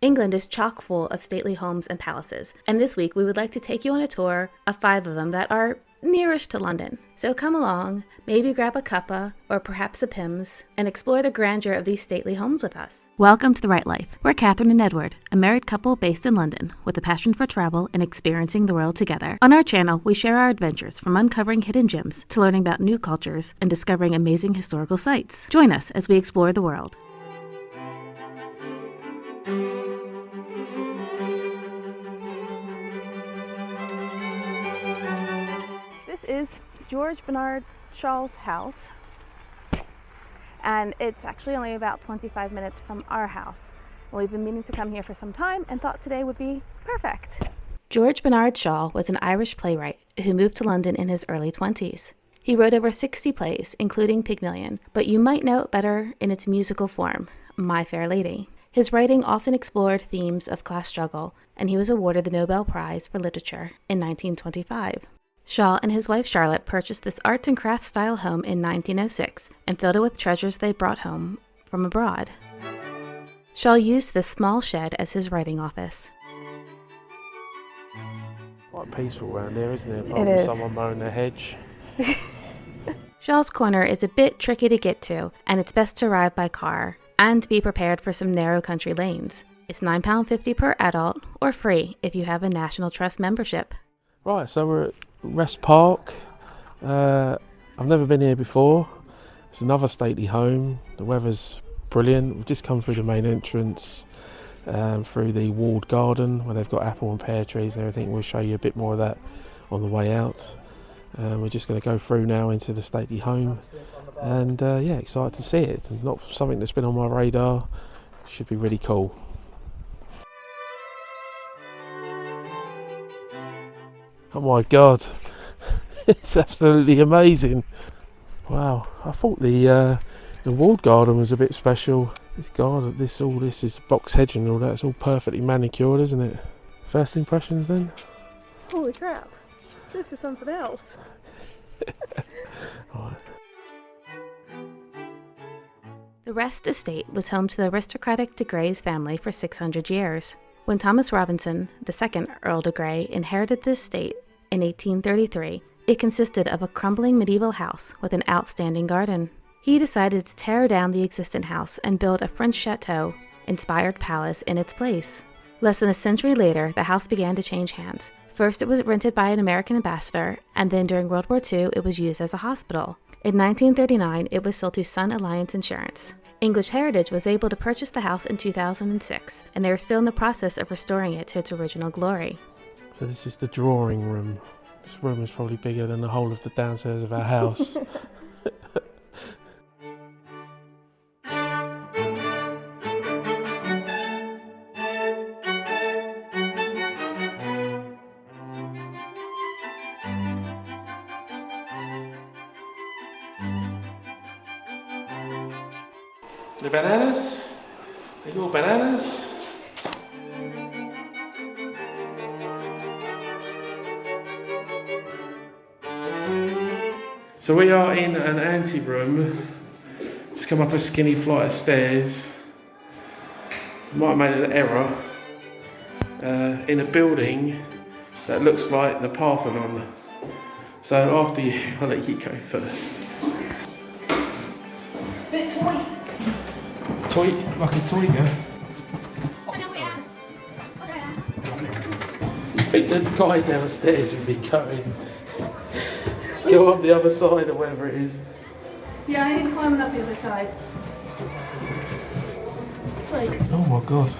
England is chock full of stately homes and palaces, and this week we would like to take you on a tour of 5 of them that are nearest to London. So come along, maybe grab a cuppa or perhaps a Pimm's, and explore the grandeur of these stately homes with us. Welcome to The Right Life. We're Catherine and Edward, a married couple based in London with a passion for travel and experiencing the world together. On our channel, we share our adventures from uncovering hidden gems to learning about new cultures and discovering amazing historical sites. Join us as we explore the world. This is George Bernard Shaw's house, and it's actually only about 25 minutes from our house. We've been meaning to come here for some time and thought today would be perfect. George Bernard Shaw was an Irish playwright who moved to London in his early 20s. He wrote over 60 plays, including Pygmalion, but you might know it better in its musical form, My Fair Lady. His writing often explored themes of class struggle, and he was awarded the Nobel Prize for Literature in 1925. Shaw and his wife Charlotte purchased this arts and crafts style home in 1906 and filled it with treasures they brought home from abroad. Shaw used this small shed as his writing office. Quite peaceful around here, isn't it? It is. Someone mowing their hedge. Shaw's Corner is a bit tricky to get to, and it's best to arrive by car and be prepared for some narrow country lanes. It's £9.50 per adult, or free if you have a National Trust membership. Right, so we're at Wrest Park. I've never been here before. It's another stately home. The weather's brilliant. We've just come through the main entrance, through the walled garden where they've got apple and pear trees and everything. We'll show you a bit more of that on the way out. We're just going to go through now into the stately home, and yeah, excited to see it. Not something that's been on my radar. Should be really cool. Oh my god, it's absolutely amazing. Wow, I thought the walled garden was a bit special. This garden, this is box hedging and all that. It's all perfectly manicured, isn't it? First impressions then? Holy crap, this is something else. Right. The Wrest estate was home to the aristocratic de Grey's family for 600 years. When Thomas Robinson, the second Earl de Grey, inherited the estate in 1833, it consisted of a crumbling medieval house with an outstanding garden. He decided to tear down the existing house and build a French chateau-inspired palace in its place. Less than a century later, the house began to change hands. First, it was rented by an American ambassador, and then during World War II, it was used as a hospital. In 1939, it was sold to Sun Alliance Insurance. English Heritage was able to purchase the house in 2006, and they are still in the process of restoring it to its original glory. So this is the drawing room. This room is probably bigger than the whole of the downstairs of our house. The bananas? They got bananas? So we are in an ante-room. Just come up a skinny flight of stairs. Might have made an error. In a building that looks like the Parthenon. So after you, I'll let you go first. It's a bit toy. Toy, like a toy girl. You think the guy downstairs would be going? Go up the other side or wherever it is. Yeah, I ain't climbing up the other side. It's like, Oh my god.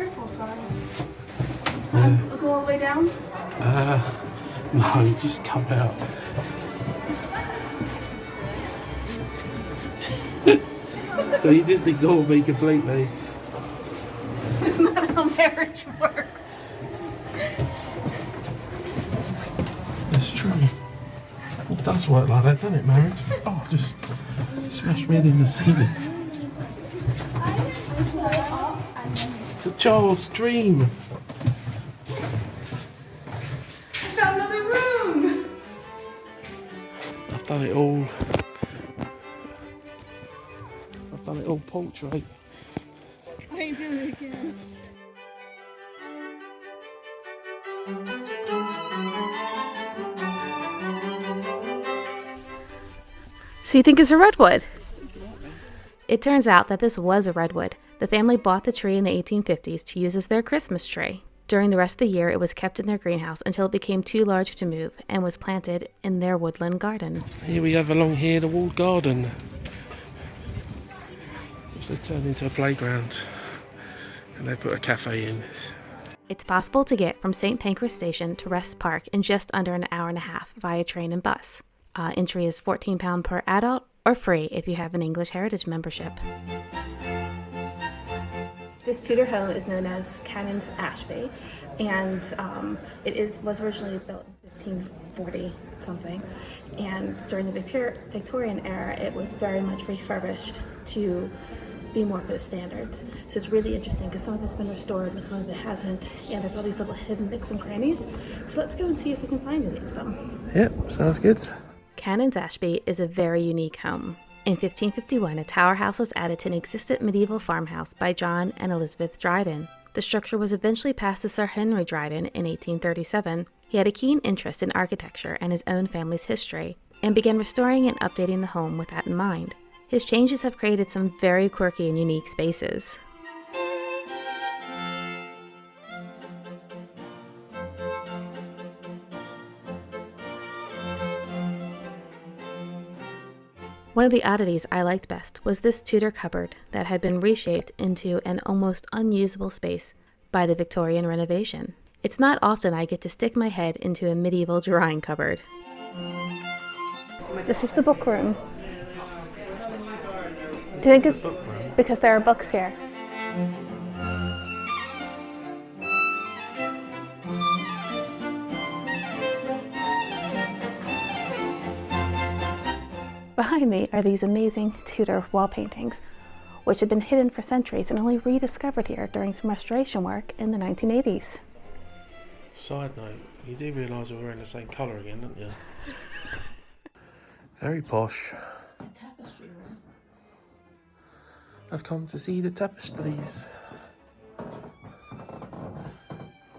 careful, Carl. I'll go all the way down. No, you just come out. So you just ignore me completely. Isn't that how marriage works? That's true. It does work like that, doesn't it, marriage? Oh, just smash me in the ceiling. It's a child's dream. I found another room. I've done it all. I've done it all portrait. I ain't doing it again. So you think it's a redwood? It turns out that this was a redwood. The family bought the tree in the 1850s to use as their Christmas tree. During the rest of the year, it was kept in their greenhouse until it became too large to move and was planted in their woodland garden. Here we have along here the walled garden, which they turned into a playground, and they put a cafe in. It's possible to get from St. Pancras Station to Wrest Park in just under an hour and a half via train and bus. Entry is £14 per adult or free if you have an English Heritage membership. This Tudor home is known as Canons Ashby, and it was originally built in 1540 something, and during the Victorian era it was very much refurbished to be more for the standards. So it's really interesting because some of it's been restored and some of it hasn't, and there's all these little hidden nooks and crannies. So let's go and see if we can find any of them. Yep, sounds good. Canons Ashby is a very unique home. In 1551, a tower house was added to an existing medieval farmhouse by John and Elizabeth Dryden. The structure was eventually passed to Sir Henry Dryden in 1837. He had a keen interest in architecture and his own family's history, and began restoring and updating the home with that in mind. His changes have created some very quirky and unique spaces. One of the oddities I liked best was this Tudor cupboard that had been reshaped into an almost unusable space by the Victorian renovation. It's not often I get to stick my head into a medieval drawing cupboard. This is the book room. Do you think it's because there are books here? Behind me are these amazing Tudor wall paintings, which had been hidden for centuries and only rediscovered here during some restoration work in the 1980s. Side note, you do realise we're wearing the same colour again, don't you? Very posh. The tapestry room. I've come to see the tapestries.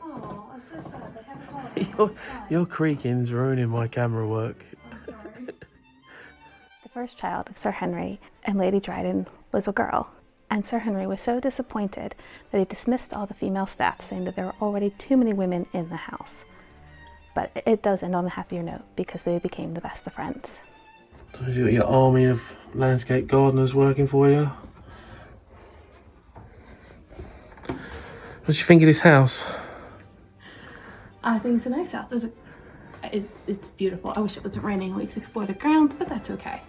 Oh, I'm so sad. They haven't got Your creaking's ruining my camera work. I'm sorry. The first child of Sir Henry and Lady Dryden was a girl, and Sir Henry was so disappointed that he dismissed all the female staff, saying that there were already too many women in the house. But it does end on a happier note because they became the best of friends. So you got your army of landscape gardeners working for you. What do you think of this house? I think it's a nice house. It's beautiful. I wish it wasn't raining and we could explore the grounds, but that's okay.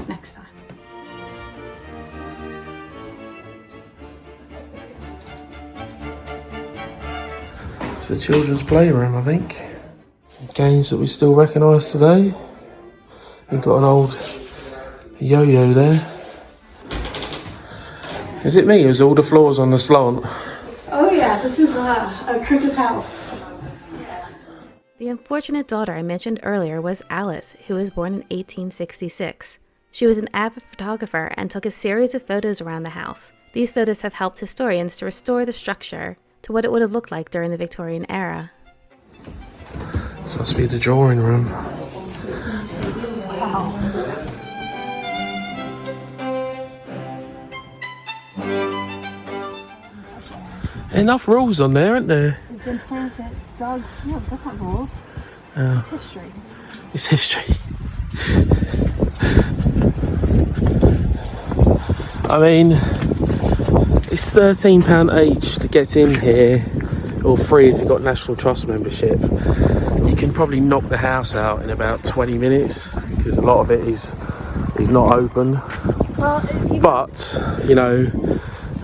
Next time. It's a children's playroom, I think. Games that we still recognise today. We've got an old yo-yo there. Is it me? Is all the floors on the slant? Oh yeah, this is a cricket house. The unfortunate daughter I mentioned earlier was Alice, who was born in 1866. She was an avid photographer and took a series of photos around the house. These photos have helped historians to restore the structure to what it would have looked like during the Victorian era. This must be the drawing room. Wow. Enough rules on there, aren't there? It's been planted. Dogs. No, that's not rules. It's history. It's history. I mean, it's £13 each to get in here, or free if you've got National Trust membership. You can probably knock the house out in about 20 minutes because a lot of it is not open. Well, But, you know,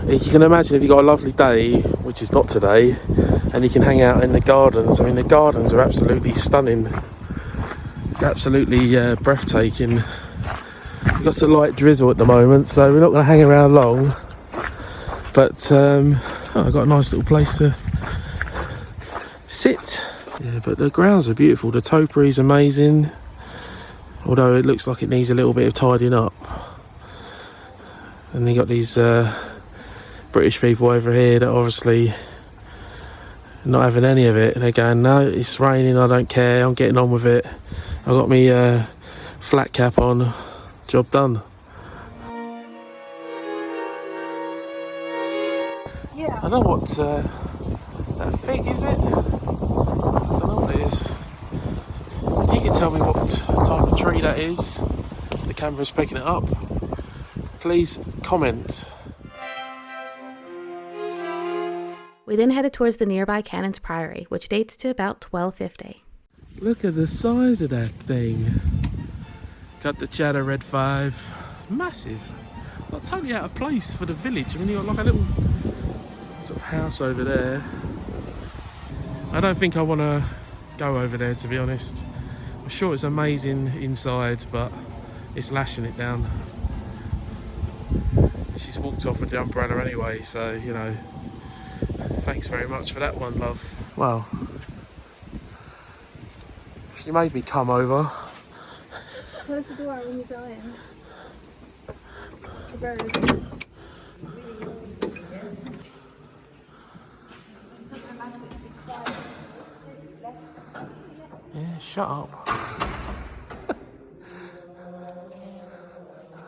you can imagine if you've got a lovely day, which is not today, and you can hang out in the gardens. I mean, the gardens are absolutely stunning. It's absolutely breathtaking. We've got some light drizzle at the moment, so we're not going to hang around long. But I've got a nice little place to sit. Yeah, but the grounds are beautiful. The topiary's amazing, although it looks like it needs a little bit of tidying up. And you got these British people over here that obviously not having any of it. And they're going, no, it's raining, I don't care, I'm getting on with it. I've got me flat cap on, job done. Yeah. I know what, is that a fig, is it? I don't know what it is. You can tell me what type of tree that is. The camera's picking it up. Please comment. We then headed towards the nearby Canons Priory, which dates to about 1250. Look at the size of that thing. Got the Chatter Red 5. It's massive. It's not totally out of place for the village. I mean, you've got like a little sort of house over there. I don't think I want to go over there, to be honest. I'm sure it's amazing inside, but it's lashing it down. She's walked off with the umbrella anyway, so, you know, thanks very much for that one, love. Well, if you made me come over. Close the door when you go in. The birds. Yeah, shut up.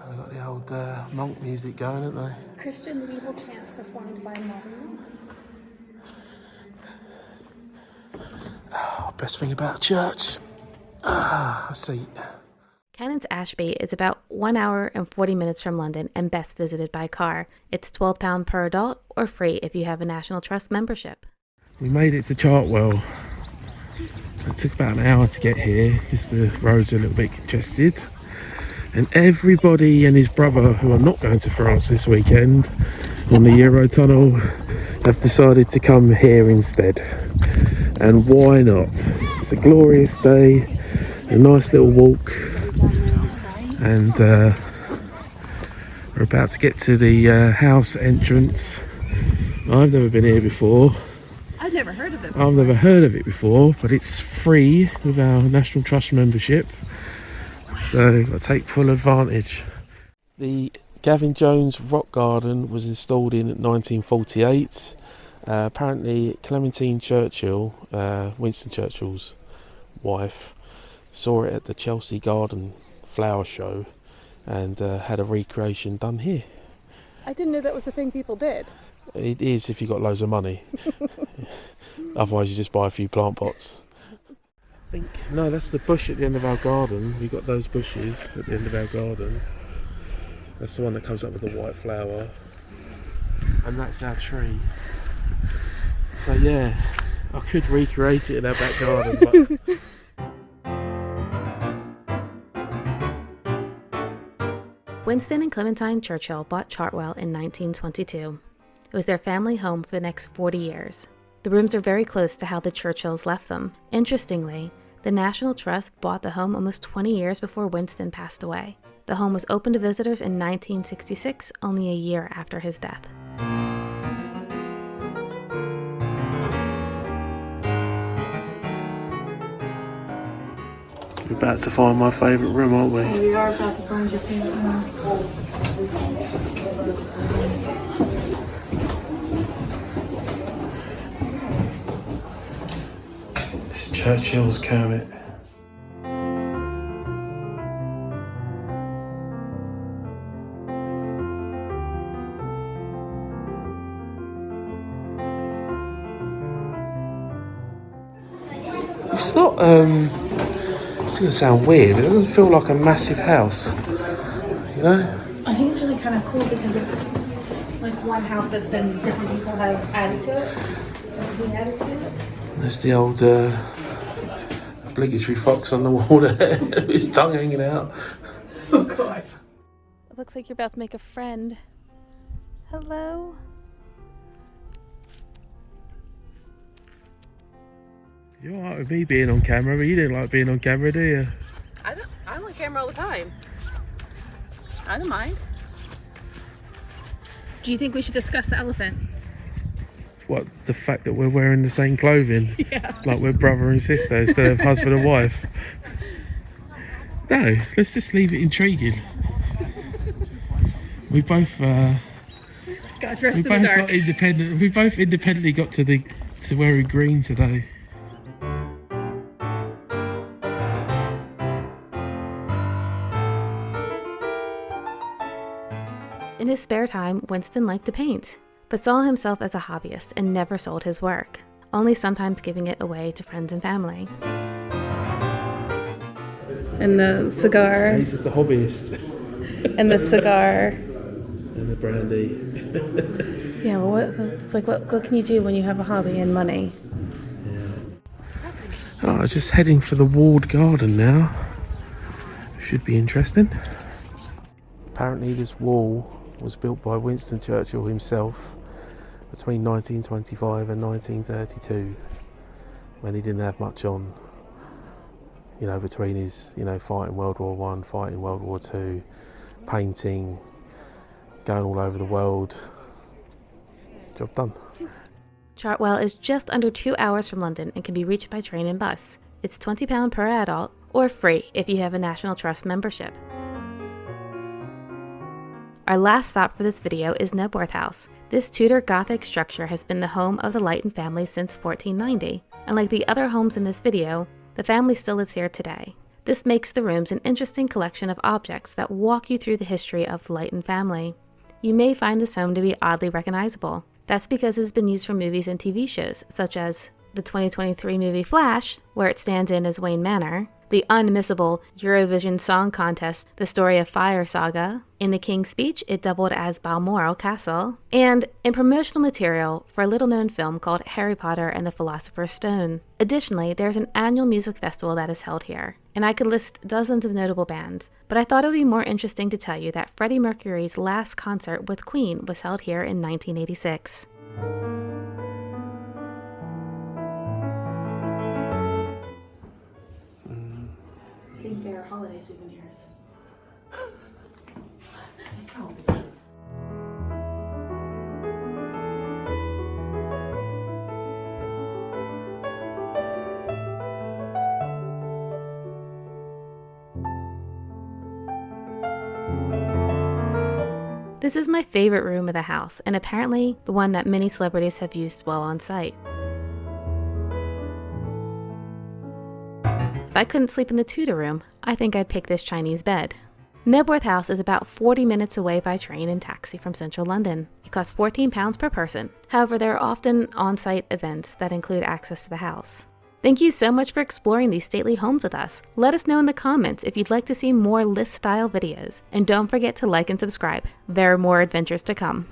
They've got the old monk music going, haven't they? Christian medieval chants performed by modern monks. Oh, best thing about church. A seat. Canons Ashby is about 1 hour and 40 minutes from London and best visited by car. It's £12 per adult or free if you have a National Trust membership. We made it to Chartwell. It took about an hour to get here because the roads are a little bit congested. And everybody and his brother who are not going to France this weekend on the Eurotunnel have decided to come here instead. And why not? It's a glorious day, a nice little walk, and we're about to get to the house entrance. I've never been here before. I've never heard of it. I've never heard of it before, but it's free with our National Trust membership, so I've got to take full advantage. The Gavin Jones Rock Garden was installed in 1948. Apparently Clementine Churchill, Winston Churchill's wife, saw it at the Chelsea Garden Flower Show and had a recreation done here. I didn't know that was the thing people did. It is if you've got loads of money. Otherwise you just buy a few plant pots. No, that's the bush at the end of our garden. We've got those bushes at the end of our garden. That's the one that comes up with the white flower. And that's our tree. So yeah, I could recreate it in our back garden, but... Winston and Clementine Churchill bought Chartwell in 1922. It was their family home for the next 40 years. The rooms are very close to how the Churchills left them. Interestingly, the National Trust bought the home almost 20 years before Winston passed away. The home was open to visitors in 1966, only a year after his death. We're about to find my favourite room, aren't we? We are about to find your favorite room. It's Churchill's Kermit. It's not, it's going to sound weird, but it doesn't feel like a massive house, you know? I think it's really kind of cool because it's like one house that's been different people have added to it. Added to it. There's the old obligatory fox on the wall there, with his tongue hanging out. Oh god. It looks like you're about to make a friend. Hello? You're alright with me being on camera, but you don't like being on camera, do you? I'm on camera all the time. I don't mind. Do you think we should discuss the elephant? What, the fact that we're wearing the same clothing? Yeah. Like we're brother and sister instead of husband and wife? No, let's just leave it intriguing. We both got dressed in the dark. we both independently got to to wearing green today. In his spare time, Winston liked to paint, but saw himself as a hobbyist and never sold his work, only sometimes giving it away to friends and family. And the cigar. He's just a hobbyist. And the cigar. And the brandy. Yeah, well, what can you do when you have a hobby and money? Yeah. Oh, just heading for the walled garden now. Should be interesting. Apparently this wall was built by Winston Churchill himself between 1925 and 1932, when he didn't have much on, you know, between his, you know, fighting World War I, fighting World War II, painting, going all over the world. Job done. Chartwell is just under 2 hours from London and can be reached by train and bus. It's £20 per adult, or free if you have a National Trust membership. Our last stop for this video is Knebworth House. This Tudor Gothic structure has been the home of the Lytton family since 1490, and like the other homes in this video, the family still lives here today. This makes the rooms an interesting collection of objects that walk you through the history of the Lytton family. You may find this home to be oddly recognizable. That's because it's been used for movies and TV shows, such as the 2023 movie Flash, where it stands in as Wayne Manor, the unmissable Eurovision Song Contest, The Story of Fire saga. In The King's Speech, it doubled as Balmoral Castle, and in promotional material for a little-known film called Harry Potter and the Philosopher's Stone. Additionally, there's an annual music festival that is held here, and I could list dozens of notable bands, but I thought it would be more interesting to tell you that Freddie Mercury's last concert with Queen was held here in 1986. I think they're holiday souvenirs. This is my favorite room of the house, and apparently the one that many celebrities have used while on site. If I couldn't sleep in the Tudor room, I think I'd pick this Chinese bed. Knebworth House is about 40 minutes away by train and taxi from central London. It costs £14 per person. However, there are often on-site events that include access to the house. Thank you so much for exploring these stately homes with us. Let us know in the comments if you'd like to see more list-style videos. And don't forget to like and subscribe. There are more adventures to come.